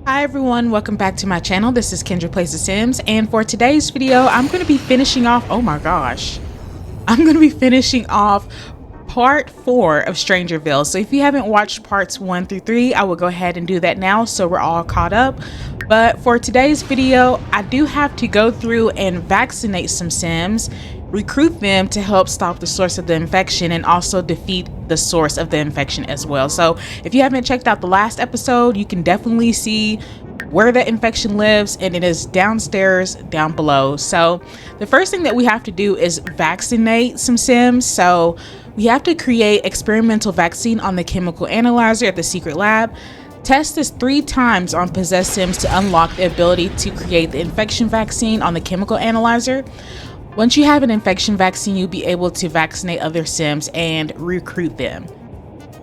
Hi everyone, welcome back to my channel. This is Kendra Plays The Sims, and for today's video, I'm going to be finishing off, oh my gosh, I'm going to be finishing off part 4 of Strangerville. So if you haven't watched parts 1 through 3, I will go ahead and do that now so we're all caught up. But for today's video, I do have to go through and vaccinate some Sims, recruit them to help stop the source of the infection and also defeat the source of the infection as well. So if you haven't checked out the last episode, you can definitely see where the infection lives, and it is downstairs down below. So the first thing that we have to do is vaccinate some Sims. So we have to create experimental vaccine on the chemical analyzer at the secret lab. Test this 3 times on possessed Sims to unlock the ability to create the infection vaccine on the chemical analyzer. Once you have an infection vaccine, you'll be able to vaccinate other Sims and recruit them.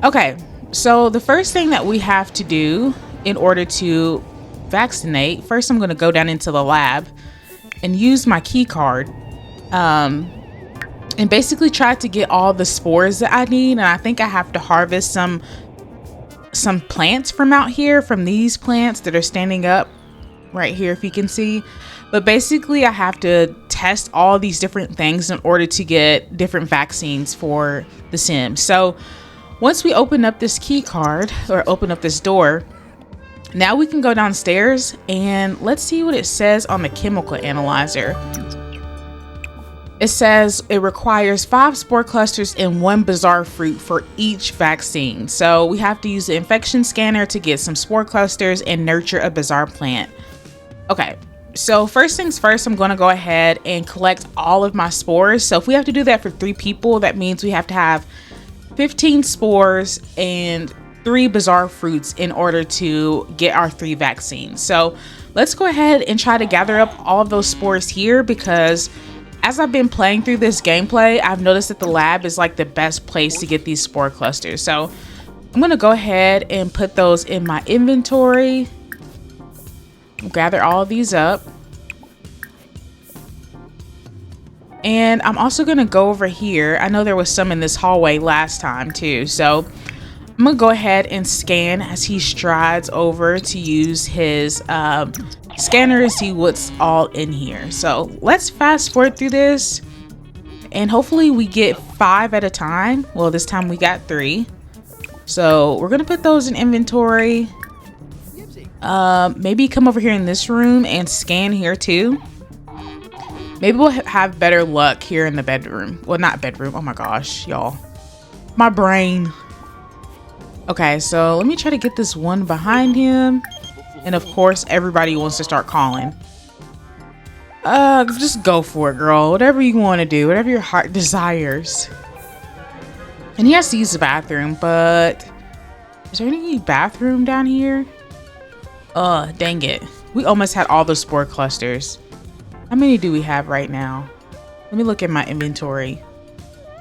Okay, so the first thing that we have to do in order to vaccinate, first I'm going to go down into the lab and use my key card and basically try to get all the spores that I need. And I think I have to harvest some plants from out here, from these plants that are standing up right here, if you can see. But basically I have to test all these different things in order to get different vaccines for the Sims. So once we open up this key card, or open up this door, now we can go downstairs and let's see what it says on the chemical analyzer. It says it requires 5 spore clusters and 1 bizarre fruit for each vaccine. So we have to use the infection scanner to get some spore clusters and nurture a bizarre plant. Okay, so first things first, I'm going to go ahead and collect all of my spores. So if we have to do that for 3 people, that means we have to have 15 spores and 3 bizarre fruits in order to get our 3 vaccines. So let's go ahead and try to gather up all of those spores here, because as I've been playing through this gameplay, I've noticed that the lab is like the best place to get these spore clusters. So I'm going to go ahead and put those in my inventory. Gather all of these up. And I'm also going to go over here. I know there was some in this hallway last time too. So I'm going to go ahead and scan as he strides over to use his scanner to see what's all in here. So let's fast forward through this and hopefully we get 5 at a time. Well, this time we got 3. So we're going to put those in inventory. Maybe come over here in this room and scan here too. Maybe we'll have better luck here in the bedroom. Well, not bedroom. Oh my gosh, y'all. My brain. Okay, so let me try to get this one behind him. And of course, everybody wants to start calling. Just go for it, girl. Whatever you want to do, whatever your heart desires. And he has to use the bathroom, but is there any bathroom down here? Dang it. We almost had all the spore clusters. How many do we have right now? Let me look at my inventory.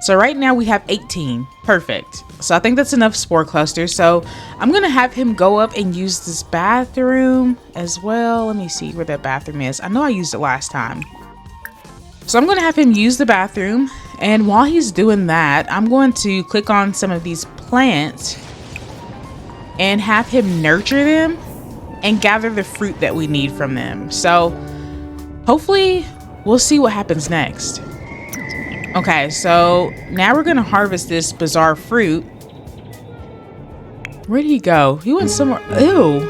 So right now we have 18. Perfect. So I think that's enough spore clusters. So I'm going to have him go up and use this bathroom as well. Let me see where that bathroom is. I know I used it last time. So I'm going to have him use the bathroom. And while he's doing that, I'm going to click on some of these plants and have him nurture them and gather the fruit that we need from them. So hopefully we'll see what happens next. Okay, so now we're gonna harvest this bizarre fruit. Where did he go? He went somewhere. Ew.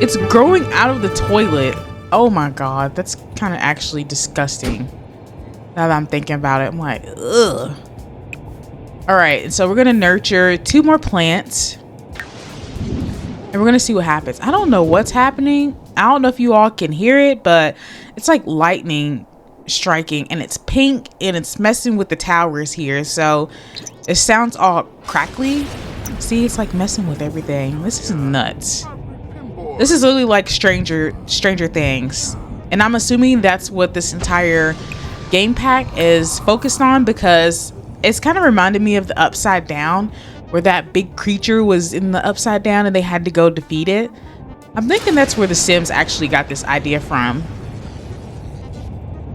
It's growing out of the toilet. Oh my god, that's kind of actually disgusting. Now that I'm thinking about it, I'm like, ugh. All right, so we're gonna nurture 2 more plants. And we're gonna see what happens. I don't know what's happening. I don't know if you all can hear it, but it's like lightning striking and it's pink and it's messing with the towers here. So it sounds all crackly. See, it's like messing with everything. This is nuts. This is literally like Stranger Things. And I'm assuming that's what this entire game pack is focused on, because it's kind of reminded me of the Upside Down, where that big creature was in the Upside Down and they had to go defeat it. I'm thinking that's where the Sims actually got this idea from.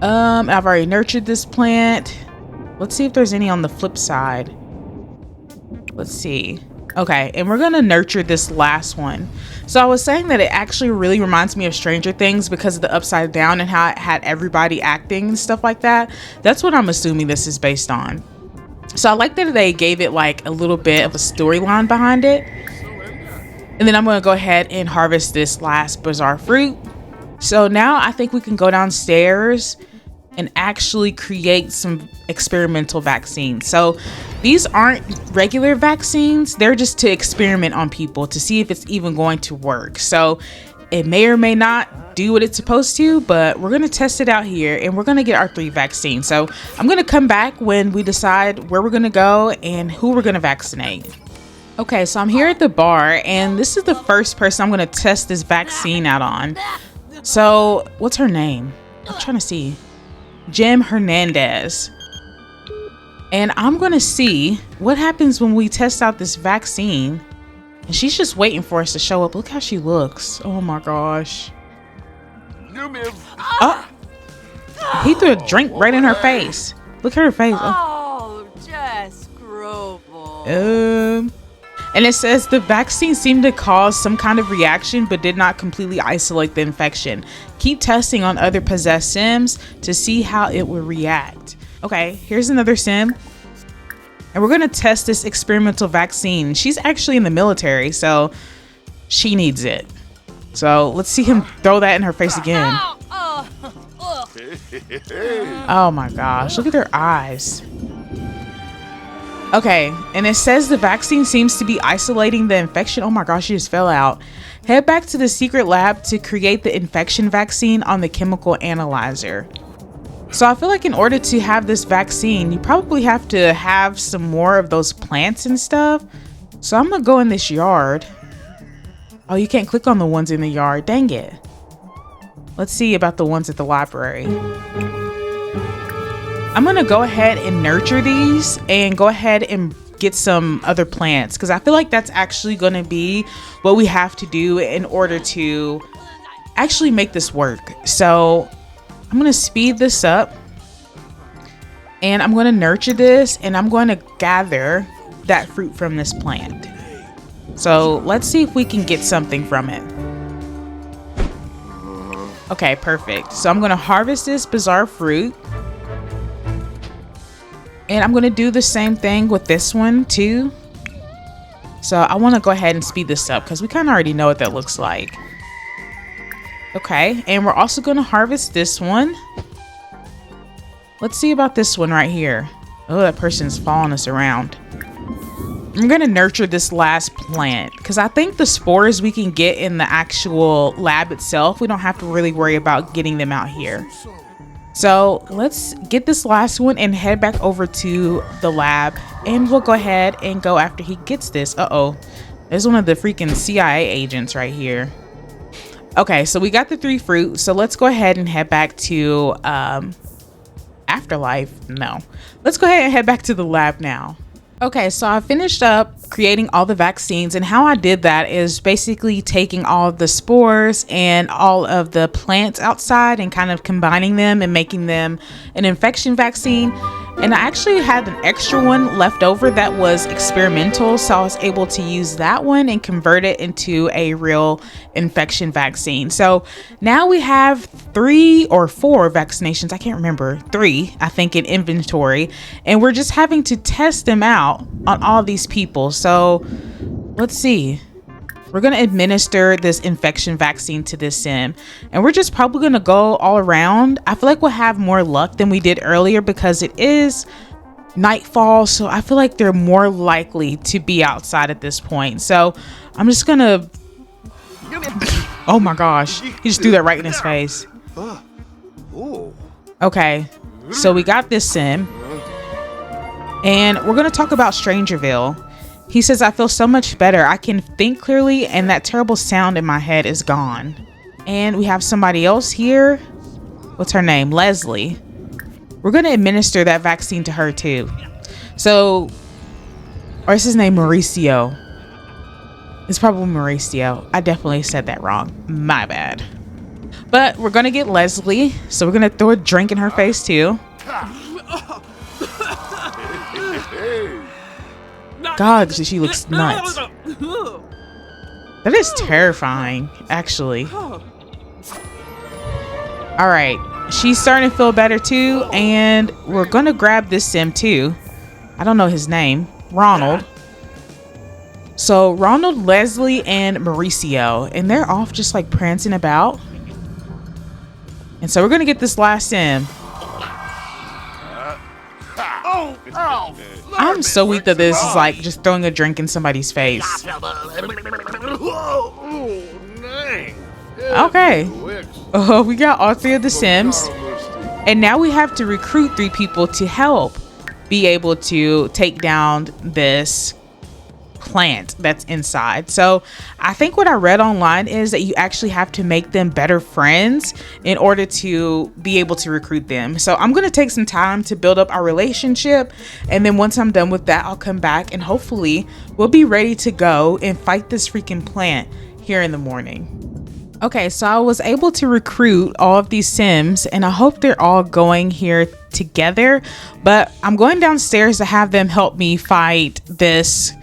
I've already nurtured this plant. Let's see if there's any on the flip side. Let's see. Okay, and we're gonna nurture this last one. So I was saying that it actually really reminds me of Stranger Things because of the upside down and how it had everybody acting and stuff like that. That's what I'm assuming this is based on. So I like that they gave it like a little bit of a storyline behind it. And then I'm gonna go ahead and harvest this last bizarre fruit. So now I think we can go downstairs and actually create some experimental vaccines. So these aren't regular vaccines, they're just to experiment on people to see if it's even going to work. So it may or may not do what it's supposed to, but we're gonna test it out here and we're gonna get our 3 vaccines. So I'm gonna come back when we decide where we're gonna go and who we're gonna vaccinate. Okay, so I'm here at the bar and this is the first person I'm gonna test this vaccine out on. So what's her name? I'm trying to see. Jim Hernandez. And I'm gonna see what happens when we test out this vaccine. And she's just waiting for us to show up. Look how she looks. Oh my gosh. Oh, he threw a drink right in her face. Look at her face. Oh, just grovel. And it says the vaccine seemed to cause some kind of reaction but did not completely isolate the infection. Keep testing on other possessed Sims to see how it will react. Okay, here's another Sim. And we're gonna test this experimental vaccine. She's actually in the military, so she needs it. So let's see him throw that in her face again. Oh my gosh, look at their eyes. Okay, and it says the vaccine seems to be isolating the infection. Oh my gosh, she just fell out. Head back to the secret lab to create the infection vaccine on the chemical analyzer. So I feel like in order to have this vaccine, you probably have to have some more of those plants and stuff. So I'm gonna go in this yard. Oh, you can't click on the ones in the yard. Dang it. Let's see about the ones at the library. I'm gonna go ahead and nurture these and go ahead and get some other plants because I feel like that's actually gonna be what we have to do in order to actually make this work. So I'm gonna speed this up and I'm gonna nurture this and I'm going to gather that fruit from this plant. So let's see if we can get something from it. Okay, perfect. So I'm gonna harvest this bizarre fruit. And I'm gonna do the same thing with this one too. So I wanna go ahead and speed this up because we kind of already know what that looks like. Okay, and we're also gonna harvest this one. Let's see about this one right here. Oh, that person's following us around. I'm gonna nurture this last plant because I think the spores we can get in the actual lab itself. We don't have to really worry about getting them out here. So let's get this last one and head back over to the lab and we'll go ahead and go after he gets this. Uh-oh, there's one of the freaking CIA agents right here. Okay, so we got the 3 fruit. So let's go ahead and head back to Afterlife. No, let's go ahead and head back to the lab now. Okay, so I finished up creating all the vaccines, and how I did that is basically taking all of the spores and all of the plants outside and kind of combining them and making them an infection vaccine. And I actually had an extra one left over that was experimental, so I was able to use that one and convert it into a real infection vaccine. So now we have 3 or 4 vaccinations, I can't remember, 3 I think in inventory, and we're just having to test them out on all these people. So let's see. We're going to administer this infection vaccine to this sim, and we're just probably going to go all around. I feel like we'll have more luck than we did earlier because it is nightfall, so I feel like they're more likely to be outside at this point. So I'm just going to... Oh my gosh, he just threw that right in his face. Okay, so we got this sim, and we're going to talk about Strangerville. He says, I feel so much better. I can think clearly and that terrible sound in my head is gone. And we have somebody else here. What's her name? Leslie. We're going to administer that vaccine to her too. So, or is his name Mauricio? It's probably Mauricio. I definitely said that wrong. My bad. But we're going to get Leslie. So we're going to throw a drink in her face too. God, she looks nuts. That is terrifying, actually. All right, she's starting to feel better too, and we're gonna grab this sim too. I don't know his name. Ronald. So Ronald, Leslie, and Mauricio, and they're off just like prancing about. And so we're gonna get this last sim. I'm so weak that this is like just throwing a drink in somebody's face. Okay. We got all 3 of the sims. And now we have to recruit 3 people to help be able to take down this plant that's inside. So I think what I read online is that you actually have to make them better friends in order to be able to recruit them. So I'm going to take some time to build up our relationship, and then once I'm done with that, I'll come back and hopefully we'll be ready to go and fight this freaking plant here in the morning. Okay, so I was able to recruit all of these sims, and I hope they're all going here together, but I'm going downstairs to have them help me fight this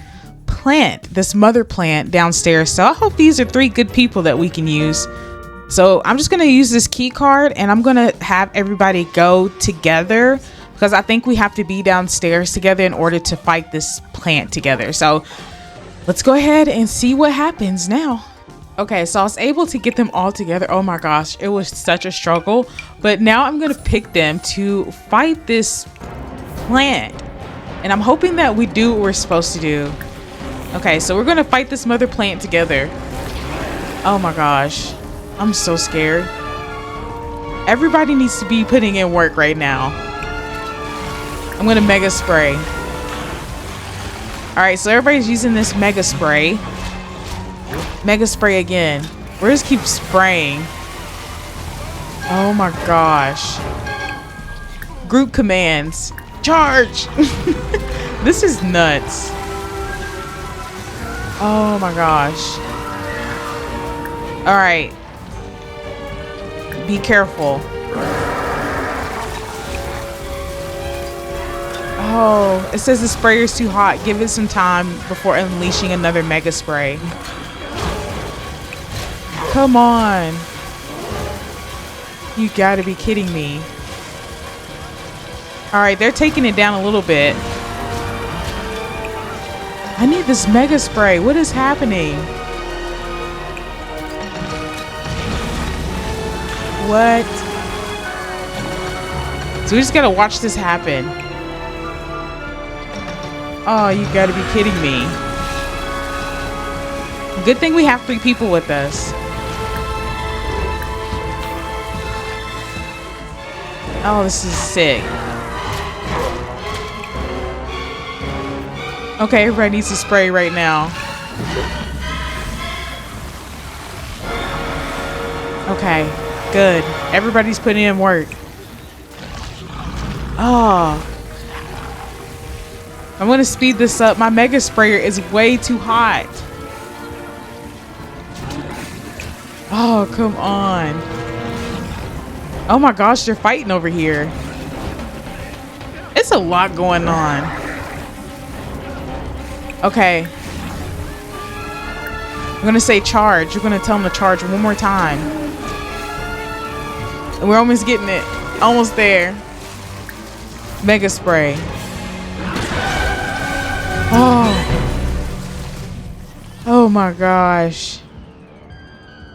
plant, this mother plant downstairs. So I hope these are 3 good people that we can use. So I'm just going to use this key card, and I'm going to have everybody go together because I think we have to be downstairs together in order to fight this plant together. So let's go ahead and see what happens now. Okay, so I was able to get them all together. Oh my gosh, it was such a struggle. But now I'm going to pick them to fight this plant. And I'm hoping that we do what we're supposed to do. Okay, so we're going to fight this mother plant together. Oh my gosh, I'm so scared. Everybody needs to be putting in work right now. I'm going to mega spray. All right, so everybody's using this mega spray. Mega spray again. We're just keep spraying. Oh my gosh. Group commands. Charge. This is nuts. Oh my gosh. All right. Be careful. Oh, it says the sprayer's too hot. Give it some time before unleashing another mega spray. Come on. You gotta be kidding me. All right, they're taking it down a little bit. I need this mega spray. What is happening? What? So we just gotta watch this happen. Oh, you gotta be kidding me. Good thing we have 3 people with us. Oh, this is sick. Okay, everybody needs to spray right now. Okay, good. Everybody's putting in work. Oh. I'm gonna speed this up. My mega sprayer is way too hot. Oh, come on. Oh my gosh, they're fighting over here. It's a lot going on. Okay. I'm gonna say charge. You're gonna tell them to charge one more time. And we're almost getting it. Almost there. Mega spray. Oh. Oh my gosh.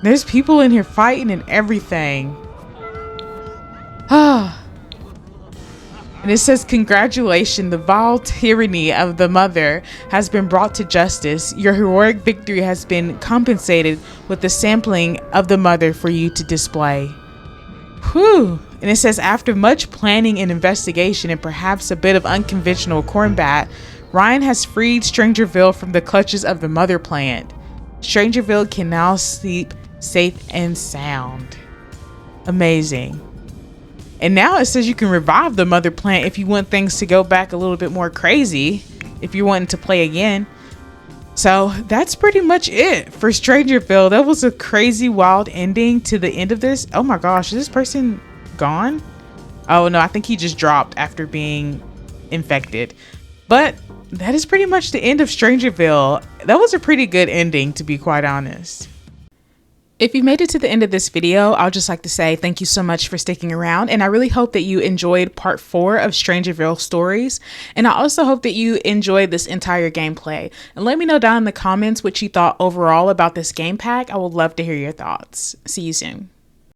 There's people in here fighting and everything. And it says, congratulations, the vile tyranny of the mother has been brought to justice. Your heroic victory has been compensated with the sampling of the mother for you to display. Whew. And it says, after much planning and investigation and perhaps a bit of unconventional combat, Ryan has freed Strangerville from the clutches of the mother plant. Strangerville can now sleep safe and sound. Amazing. And now it says you can revive the mother plant if you want things to go back a little bit more crazy, if you're wanting to play again. So that's pretty much it for Strangerville. That was a crazy, wild ending to the end of this. Oh my gosh, is this person gone? Oh no, I think he just dropped after being infected. But that is pretty much the end of Strangerville. That was a pretty good ending, to be quite honest. If you made it to the end of this video, I'll just like to say thank you so much for sticking around, and I really hope that you enjoyed part 4 of Strangerville Stories, and I also hope that you enjoyed this entire gameplay. And let me know down in the comments what you thought overall about this game pack. I would love to hear your thoughts. See you soon.